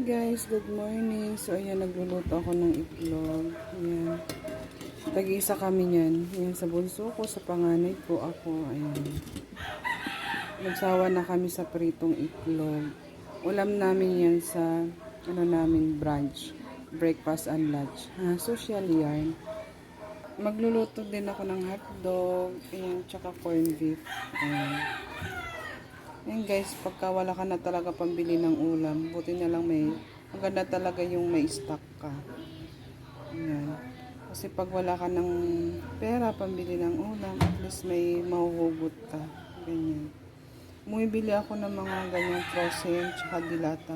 Guys, good morning. So ayan, nagluluto ako ng itlog. Ayan. Tag-isa kami niyan. Ayan, sa bunso ko, sa panganay ko, ako. Ayan. Nagsawa na kami sa pritong itlog. Ulam namin yan sa brunch. Breakfast and lunch. Social yarn. Magluluto din ako ng hotdog. Ayan, tsaka corned beef. Ayan. Ayan guys, pagka wala ka na talaga pambili ng ulam, buti na lang maganda talaga yung may stock ka. Ayan. Kasi pag wala ka ng pera pambili ng ulam, at least may mahuhugot ka. Ganyan. Bumibili ako ng mga ganyan frozen, tsaka dilata.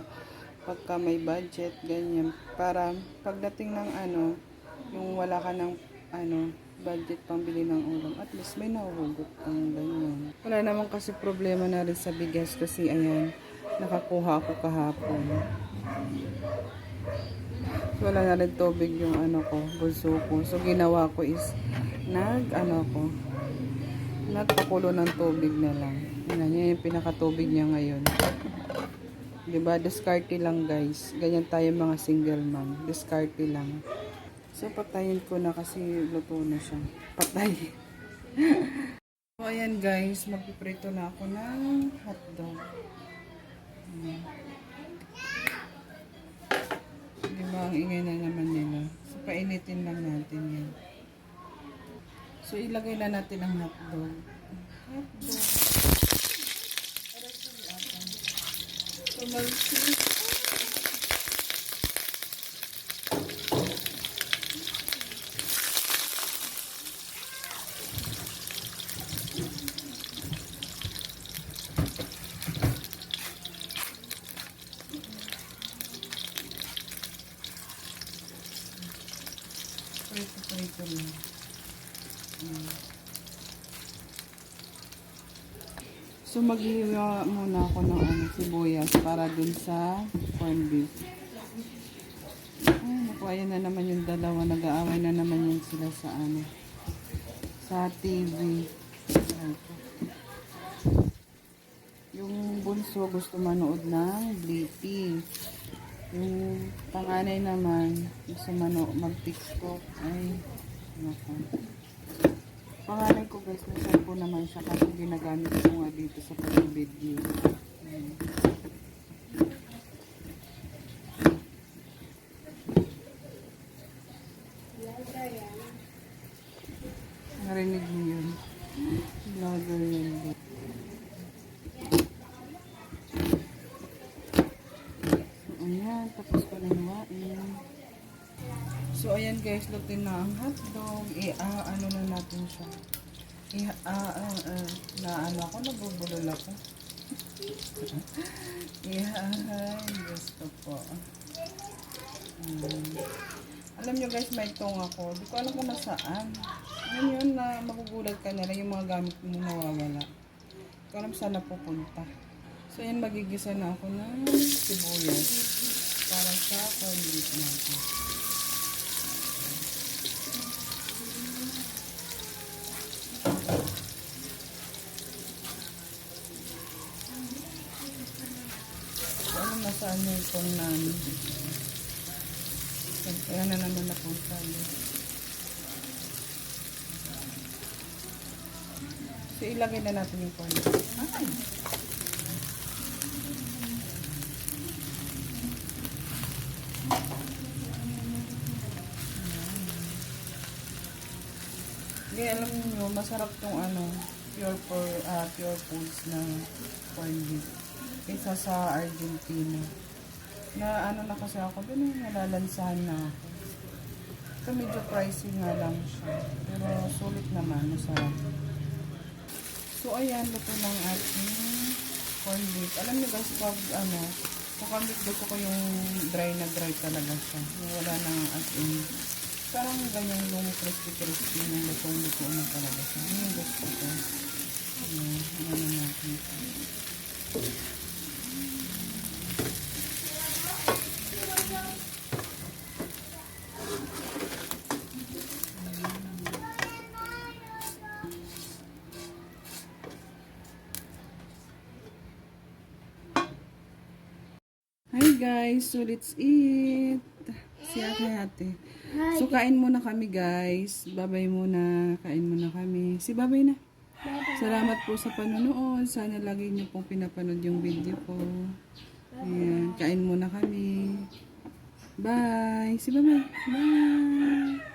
Pagka may budget, ganyan. Para pagdating ng yung wala ka ng budget pambili ng ulam, at least may nahuhugot kang ganyan. Wala naman kasi problema na rin sa bigas kasi ayan, nakakuha ako kahapon. So, wala na rin tubig yung bunso ko. So ginawa ko is nagpakulo ng tubig na lang. Yan yung pinakatubig niya ngayon. Diba? Discarte lang guys. Ganyan tayo mga single mom. Discarte lang. So, patayin ko na kasi luto na siya. Patay. So, ayan guys. Magpiprito na ako ng hotdog. Diba? Ang ingay na naman nila. So, painitin lang natin yan. So, ilagay na natin ang hotdog. Hotdog. So, mag-sweet. Prito lang. So, maghiwa muna ako ng sibuyas para dun sa corned beef. Ayan na naman yung dalawa. Nag-aaway na naman yun sila sa TV. Yung bunso gusto manood ng Blippi. Yung panganay naman gusto mag-TikTok. Ay, naku. Panganay ko guys, na cellphone naman siya kasi ginagamit ko nga dito sa pag-video. Narinig mo yun? Vlogger yun. Ayan, tapos ko na hiwain. So, ayan guys, luto na ang hotdog. Ano na natin siya. Nabubulol ako. Gusto po. Alam nyo guys, may tong ako. Di ko alam kung nasaan. Alam yun na magugulat ka nila yung mga gamit mo nawawala. Di ko alam saan napupunta. So, ayan, magigisa na ako ng sibuyas para sa corned beef natin. So, alam na saan yung itong namin. Kaya na naman napunta yun. So, ilagay na natin yung corned beef. Hindi, alam niyo, masarap tong pure foods na corned beef kaysa sa Argentina. Na na kasi ako dun, nalalansahan na ako. So, medyo pricey nga lang siya. Pero sulit naman, masarap. So, ayan, luto ng ating corned beef. Alam niyo guys, pag sa corned beef, gusto ko yung dry na dry talaga siya. Yung wala nang as in. Parang ganyan yung crispy-crispy yung lutong-luto na talaga siya. Yung gusto ko. Ano natin ito. Hi guys. So, let's eat. Si ate. So, kain muna kami guys. Babay muna. Kain muna kami. Si babay na. Salamat po sa panonood. Sana lagi niyo pong pinapanood yung video ko. Ayan. Kain muna kami. Bye. Si babay. Bye.